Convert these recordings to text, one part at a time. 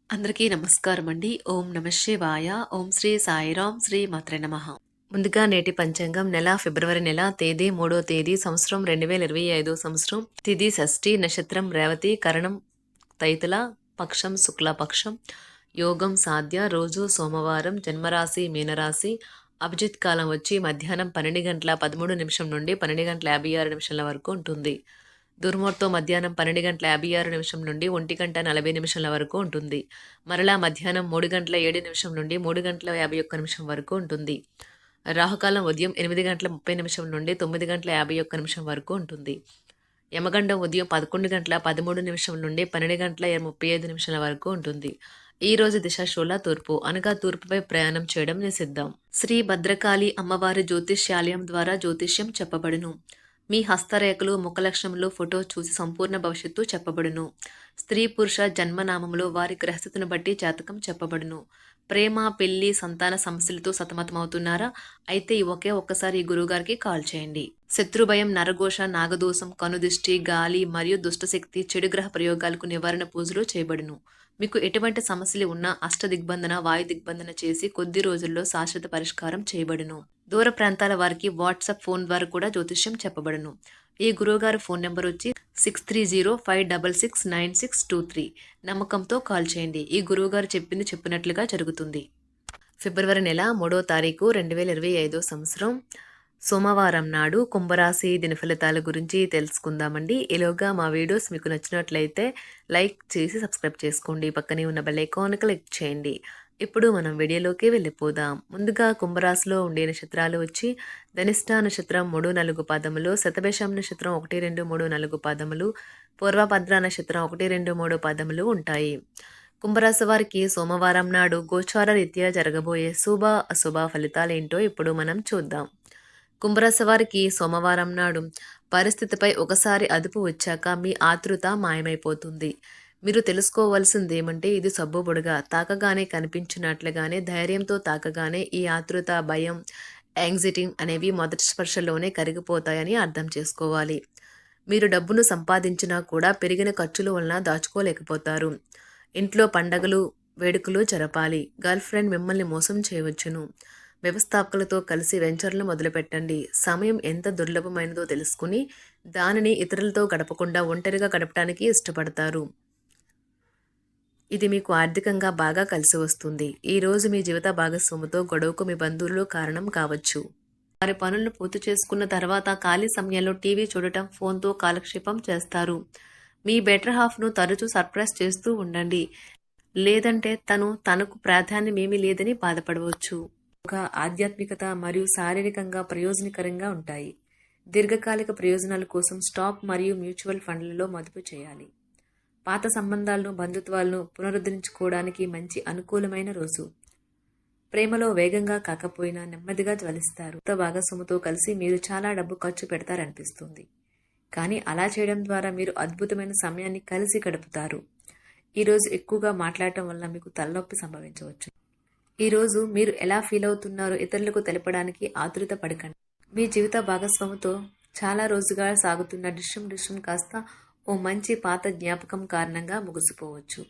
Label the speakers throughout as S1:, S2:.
S1: అందరికీ నమస్కారం అండి. ఓం నమ శివాయ. ఓం శ్రీ సాయిరాం శ్రీ మాత్రే నమః. ముందుగా నేటి పంచాంగం నెల ఫిబ్రవరి నెల తేదీ 3వ తేదీ సంవత్సరం 2025 సంవత్సరం తిథి షష్ఠి నక్షత్రం రేవతి కరణం తైతుల పక్షం శుక్లపక్షం యోగం సాధ్య రోజు సోమవారం జన్మరాశి మీనరాశి అభిజిత్ కాలం వచ్చి మధ్యాహ్నం 12 గంటల 13 నిమిషం నుండి 12 గంటల 56 నిమిషాల వరకు ఉంటుంది. దుర్ముహూర్తం మధ్యాహ్నం 12 గంటల 56 నిమిషం నుండి 1 గంట 40 నిమిషాల వరకు ఉంటుంది. మరలా మధ్యాహ్నం 3 గంటల 7 నిమిషం నుండి 3 గంటల 51 నిమిషం వరకు ఉంటుంది. రాహుకాలం ఉదయం 8 గంటల 30 నిమిషం నుండి 9 గంటల 51 నిమిషం వరకు ఉంటుంది. యమగండం ఉదయం 11 గంటల 13 నిమిషం నుండి 12 గంటల 35 నిమిషాల వరకు ఉంటుంది. ఈ రోజు దిశాశూల తూర్పు అనగా తూర్పుపై ప్రయాణం చేయడం నిషిద్ధం. శ్రీ భద్రకాళి అమ్మవారి జ్యోతిష్యాలయం ద్వారా జ్యోతిష్యం చెప్పబడును. మీ హస్తరేఖలు ముఖలక్షణములు ఫోటో చూసి సంపూర్ణ భవిష్యత్తు చెప్పబడును. స్త్రీ పురుష జన్మనామములు వారి గ్రహస్థితిని బట్టి జాతకం చెప్పబడును. ప్రేమ పెళ్లి సంతాన సమస్యలతో సతమతమవుతున్నారా? అయితే ఒక్కసారి ఈ గురువుగారికి కాల్ చేయండి. శత్రుభయం నరఘోష నాగదోషం కనుదిష్టి గాలి మరియు దుష్టశక్తి చెడు గ్రహ ప్రయోగాలకు నివారణ పూజలు చేయబడును. మీకు ఎటువంటి సమస్యలు ఉన్నా అష్టదిగ్బంధన వాయు దిగ్బంధన చేసి కొద్ది రోజుల్లో శాశ్వత పరిష్కారం చేయబడును. దూర ప్రాంతాల వారికి వాట్సాప్ ఫోన్ ద్వారా కూడా జ్యోతిష్యం చెప్పబడును. ఈ గురువుగారి ఫోన్ నెంబర్ వచ్చి 6305669623. నమ్మకంతో కాల్ చేయండి. ఈ గురువుగారు చెప్పింది చెప్పినట్లుగా జరుగుతుంది. ఫిబ్రవరి నెల 3వ తారీఖు 2025 సంవత్సరం సోమవారం నాడు కుంభరాశి దిన ఫలితాల గురించి తెలుసుకుందామండి. ఈలోగా మా వీడియోస్ మీకు నచ్చినట్లయితే లైక్ చేసి సబ్స్క్రైబ్ చేసుకోండి. పక్కనే ఉన్న బెల్ ఐకాన్ క్లిక్ చేయండి. ఇప్పుడు మనం వీడియోలోకి వెళ్ళిపోదాం. ముందుగా కుంభరాశిలో ఉండే నక్షత్రాలు వచ్చి ధనిష్ట నక్షత్రం 3-4 పాదములు, శతభిషం నక్షత్రం 1-2-3-4 పాదములు, పూర్వభద్ర నక్షత్రం 1-2-3 పాదములు ఉంటాయి. కుంభరాశి వారికి సోమవారం నాడు గోచార రీత్యా జరగబోయే శుభ అశుభ ఫలితాలేంటో ఇప్పుడు మనం చూద్దాం. కుంభరాశి వారికి సోమవారం నాడు పరిస్థితిపై ఒకసారి అదుపు వచ్చాక మీ ఆతృత మాయమైపోతుంది. మీరు తెలుసుకోవాల్సింది ఏమంటే ఇది సబ్బు బుడగ తాకగానే కనిపించినట్లుగానే ధైర్యంతో తాకగానే ఈ ఆతృత భయం యాంగ్జైటీ అనేవి మొదటి స్పర్శలోనే కరిగిపోతాయని అర్థం చేసుకోవాలి. మీరు డబ్బును సంపాదించినా కూడా పెరిగిన ఖర్చుల వలన దాచుకోలేకపోతారు. ఇంట్లో పండగలు వేడుకలు జరపాలి. గర్ల్ ఫ్రెండ్ మిమ్మల్ని మోసం చేయవచ్చును. వ్యవస్థాపకులతో కలిసి వెంచర్లు మొదలుపెట్టండి. సమయం ఎంత దుర్లభమైనదో తెలుసుకుని దానిని ఇతరులతో గడపకుండా ఒంటరిగా గడపడానికి ఇష్టపడతారు. ఇది మీకు ఆర్థికంగా బాగా కలిసి వస్తుంది. ఈ రోజు మీ జీవిత భాగస్వామితో గొడవకు మీ బంధువులు కారణం కావచ్చు. వారి పనులను పూర్తి చేసుకున్న తర్వాత ఖాళీ సమయంలో టీవీ చూడటం ఫోన్తో కాలక్షేపం చేస్తారు. మీ బెటర్ హాఫ్ను తరచూ సర్ప్రైజ్ చేస్తూ ఉండండి. లేదంటే తనకు ప్రాధాన్యమేమీ లేదని బాధపడవచ్చు. ఒక ఆధ్యాత్మికత మరియు శారీరకంగా ప్రయోజనకరంగా ఉంటాయి. దీర్ఘకాలిక ప్రయోజనాల కోసం స్టాక్ మరియు మ్యూచువల్ ఫండ్లలో మదుపు చేయాలి. పాత సంబంధాలను బంధుత్వాలను పునరుద్ధరించుకోవడానికి మంచి అనుకూలమైన రోజు. ప్రేమలో వేగంగా కాకపోయినా నెమ్మదిగా జ్వలిస్తారు. కొత్త భాగస్వామితో కలిసి మీరు చాలా డబ్బు ఖర్చు పెడతారనిపిస్తుంది. కానీ అలా చేయడం ద్వారా మీరు అద్భుతమైన సమయాన్ని కలిసి గడుపుతారు. ఈరోజు ఎక్కువగా మాట్లాడటం వల్ల మీకు తలనొప్పి సంభవించవచ్చు. ఈరోజు మీరు ఎలా ఫీల్ అవుతున్నారో ఇతరులకు తెలపడానికి ఆతృత పడకండి. మీ జీవిత భాగస్వామితో చాలా రోజుగా సాగుతున్న డిష్యం కాస్త ఓ మంచి పాత జ్ఞాపకం కారణంగా ముగిసిపోవచ్చు.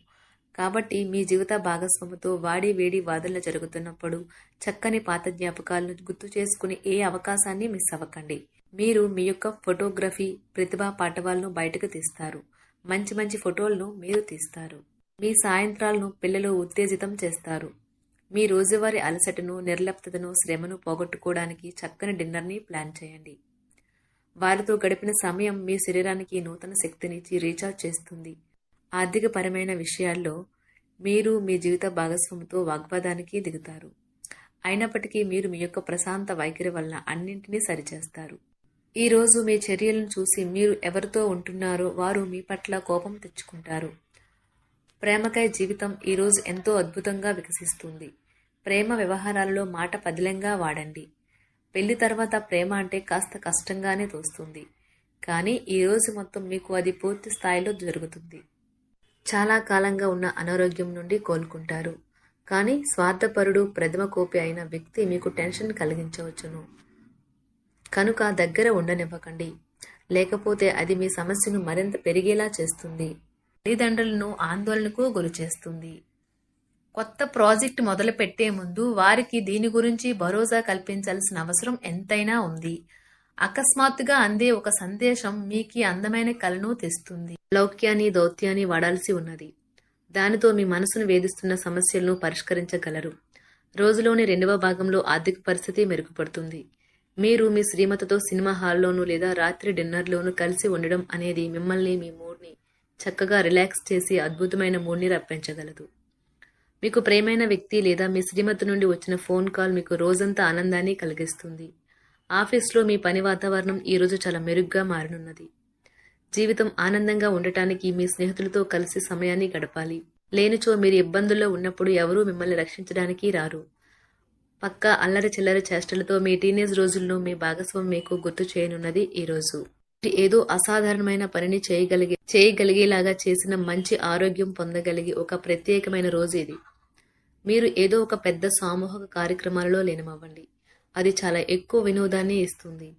S1: కాబట్టి మీ జీవిత భాగస్వామితో వాడి వేడి వాదనలు జరుగుతున్నప్పుడు చక్కని పాత జ్ఞాపకాలను గుర్తు చేసుకుని ఏ అవకాశాన్ని మిస్ అవ్వకండి. మీరు మీ యొక్క ఫోటోగ్రఫీ ప్రతిభా పాటవాలను బయటకు తీస్తారు. మంచి మంచి ఫోటోలను మీరు తీస్తారు. మీ సాయంత్రాలను పిల్లలు ఉత్తేజితం చేస్తారు. మీ రోజువారీ అలసటను నిర్లిప్తతను శ్రమను పోగొట్టుకోవడానికి చక్కని డిన్నర్ని ప్లాన్ చేయండి. వారితో గడిపిన సమయం మీ శరీరానికి నూతన శక్తినిచ్చి రీఛార్జ్ చేస్తుంది. ఆర్థికపరమైన విషయాల్లో మీరు మీ జీవిత భాగస్వామితో వాగ్వాదానికి దిగుతారు. అయినప్పటికీ మీరు మీ యొక్క ప్రశాంత వైఖరి వలన అన్నింటినీ సరిచేస్తారు. ఈరోజు మీ చర్యలను చూసి మీరు ఎవరితో ఉంటున్నారో వారు మీ పట్ల కోపం తెచ్చుకుంటారు. ప్రేమకై జీవితం ఈరోజు ఎంతో అద్భుతంగా వికసిస్తుంది. ప్రేమ వ్యవహారాలలో మాట పదిలంగా వాడండి. పెళ్లి తర్వాత ప్రేమ అంటే కాస్త కష్టంగానే తోస్తుంది. కానీ ఈరోజు మొత్తం మీకు అది పూర్తి స్థాయిలో జరుగుతుంది. చాలా కాలంగా ఉన్న అనారోగ్యం నుండి కోలుకుంటారు. కానీ స్వార్థపరుడు ప్రథమ కోపి అయిన వ్యక్తి మీకు టెన్షన్ కలిగించవచ్చును. కనుక దగ్గర ఉండనివ్వకండి. లేకపోతే అది మీ సమస్యను మరింత పెరిగేలా చేస్తుంది. తల్లిదండ్రులను ఆందోళనకు గురిచేస్తుంది. కొత్త ప్రాజెక్ట్ మొదలుపెట్టే ముందు వారికి దీని గురించి భరోసా కల్పించాల్సిన అవసరం ఎంతైనా ఉంది. అకస్మాత్తుగా అందే ఒక సందేశం మీకీ అందమైన కలను తెస్తుంది. లౌక్యాన్ని, దౌత్యాన్ని వాడాల్సి ఉన్నది. దానితో మీ మనసును వేధిస్తున్న సమస్యలను పరిష్కరించగలరు. రోజులోని 2వ భాగంలో ఆర్థిక పరిస్థితి మెరుగుపడుతుంది. మీరు మీ శ్రీమతితో సినిమా హాల్లోనూ లేదా రాత్రి డిన్నర్లోనూ కలిసి ఉండడం అనేది మిమ్మల్ని, మీ మూడ్ని చక్కగా రిలాక్స్ చేసి అద్భుతమైన మూడ్ని రప్పించగలదు. మీకు ప్రియమైన వ్యక్తి లేదా మీ శ్రీమతి నుండి వచ్చిన ఫోన్ కాల్ మీకు రోజంతా ఆనందాన్ని కలిగిస్తుంది. ఆఫీస్లో మీ పని వాతావరణం ఈరోజు చాలా మెరుగ్గా మారనున్నది. జీవితం ఆనందంగా ఉండటానికి మీ స్నేహితులతో కలిసి సమయాన్ని గడపాలి. లేనిచో మీరు ఇబ్బందుల్లో ఉన్నప్పుడు ఎవరూ మిమ్మల్ని రక్షించడానికి రారు. పక్కా అల్లరి చిల్లరి చేష్టలతో మీ టీనేజ్ రోజుల్లో మీ భాగస్వామి మీకు గుర్తు చేయనున్నది ఈరోజు. ఏదో అసాధారణమైన పనిని చేయగలిగేలాగా చేసిన మంచి ఆరోగ్యం పొందగలిగి ఒక ప్రత్యేకమైన రోజు ఇది. మీరు ఏదో ఒక పెద్ద సామూహిక కార్యక్రమాలలో లీనమవ్వండి. అది చాలా ఎక్కువ వినోదాన్ని ఇస్తుంది.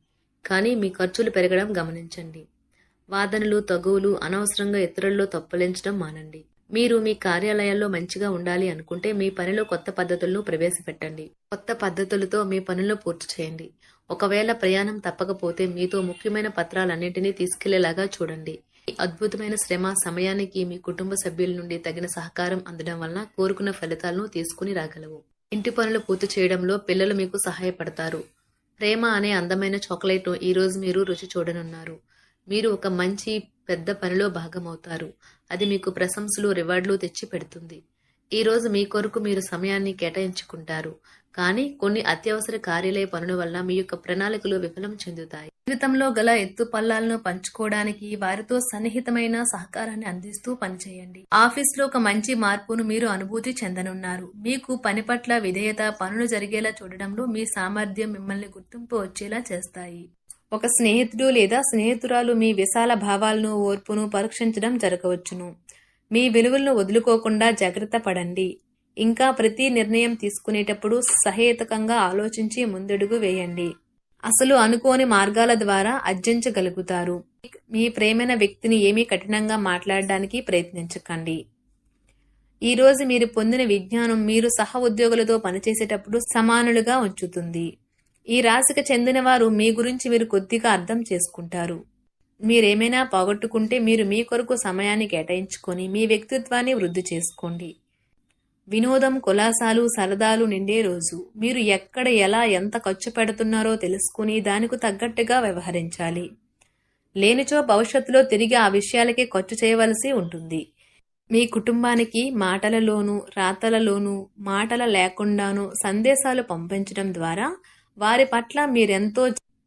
S1: కానీ మీ ఖర్చులు పెరగడం గమనించండి. వాదనలు, తగువులు, అనవసరంగా ఇతరుల్లో తప్పులించడం మానండి. మీరు మీ కార్యాలయాల్లో మంచిగా ఉండాలి అనుకుంటే మీ పనిలో కొత్త పద్ధతులను ప్రవేశపెట్టండి. కొత్త పద్ధతులతో మీ పనులను పూర్తి చేయండి. ఒకవేళ ప్రయాణం తప్పకపోతే మీతో ముఖ్యమైన పత్రాలన్నింటినీ తీసుకెళ్లేలాగా చూడండి. ఈ అద్భుతమైన శ్రమ సమయానికి మీ కుటుంబ సభ్యుల నుండి తగిన సహకారం అందడం వలన కోరుకున్న ఫలితాలను తీసుకుని రాగలవు. ఇంటి పనులు పూర్తి చేయడంలో పిల్లలు మీకు సహాయపడతారు. ప్రేమ అనే అందమైన చాక్లెట్ను ఈరోజు మీరు రుచి చూడనున్నారు. మీరు ఒక మంచి పెద్ద పనిలో భాగమవుతారు. అది మీకు ప్రశంసలు, రివార్డులు తెచ్చి పెడుతుంది. ఈరోజు మీ కొరకు మీరు సమయాన్ని కేటాయించుకుంటారు. కానీ కొన్ని అత్యవసర కార్యాలయ పనుల వల్ల మీ యొక్క ప్రణాళికలు విఫలం చెందుతాయి. జీవితంలో గల ఎత్తు పల్లాలను పంచుకోవడానికి వారితో సన్నిహితమైన సహకారాన్ని అందిస్తూ పనిచేయండి. ఆఫీస్లో ఒక మంచి మార్పును మీరు అనుభూతి చెందనున్నారు. మీకు పని పట్ల విధేయత, పనులు జరిగేలా చూడడంలో మీ సామర్థ్యం మిమ్మల్ని గుర్తింపు వచ్చేలా చేస్తాయి. ఒక స్నేహితుడు లేదా స్నేహితురాలు మీ విశాల భావాలను, ఓర్పును పరీక్షించడం జరగవచ్చును. మీ విలువలను వదులుకోకుండా జాగ్రత్త పడండి. ఇంకా ప్రతి నిర్ణయం తీసుకునేటప్పుడు సహేతుకంగా ఆలోచించి ముందడుగు వేయండి. అసలు అనుకోని మార్గాల ద్వారా అర్జించగలుగుతారు. మీ ప్రేమైన వ్యక్తిని ఏమీ కఠినంగా మాట్లాడడానికి ప్రయత్నించకండి. ఈరోజు మీరు పొందిన విజ్ఞానం మీరు సహ ఉద్యోగులతో పనిచేసేటప్పుడు సమానులుగా ఉంచుతుంది. ఈ రాశికి చెందిన వారు మీ గురించి మీరు కొద్దిగా అర్థం చేసుకుంటారు. మీరేమైనా పోగొట్టుకుంటే మీరు మీ కొరకు సమయాన్ని కేటాయించుకొని మీ వ్యక్తిత్వాన్ని వృద్ధి చేసుకోండి. వినోదం, కులాసాలు, సరదాలు నిండే రోజు. మీరు ఎక్కడ, ఎలా, ఎంత ఖర్చు పెడుతున్నారో తెలుసుకుని దానికి తగ్గట్టుగా వ్యవహరించాలి. లేనిచో భవిష్యత్తులో తిరిగి ఆ విషయాలకే ఖర్చు చేయవలసి ఉంటుంది. మీ కుటుంబానికి మాటలలోనూ, రాతలలోనూ, మాటల లేకుండానూ సందేశాలు పంపించడం ద్వారా వారి పట్ల మీరెంతో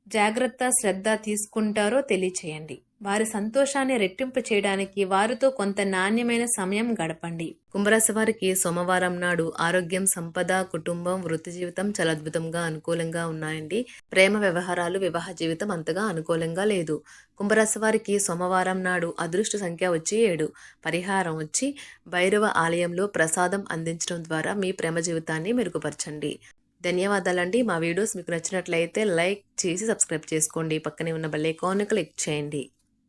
S1: జాగ్రత్త, శ్రద్ధ తీసుకుంటారో తెలియచేయండి. వారి సంతోషాన్ని రెట్టింపు చేయడానికి వారితో కొంత నాణ్యమైన సమయం గడపండి. కుంభరాశి వారికి సోమవారం నాడు ఆరోగ్యం, సంపద, కుటుంబం, వృత్తి జీవితం చాలా అద్భుతంగా అనుకూలంగా ఉన్నాయండి. ప్రేమ వ్యవహారాలు, వివాహ జీవితం అంతగా అనుకూలంగా లేదు. కుంభరాశి వారికి సోమవారం నాడు అదృష్ట సంఖ్య వచ్చి 7. పరిహారం వచ్చి భైరవ ఆలయంలో ప్రసాదం అందించడం ద్వారా మీ ప్రేమ జీవితాన్ని మెరుగుపరచండి. ధన్యవాదాలండి. మా వీడియోస్ మీకు నచ్చినట్లయితే లైక్ చేసి సబ్స్క్రైబ్ చేసుకోండి. పక్కనే ఉన్న బెల్ ఐకాన్ క్లిక్ చేయండి.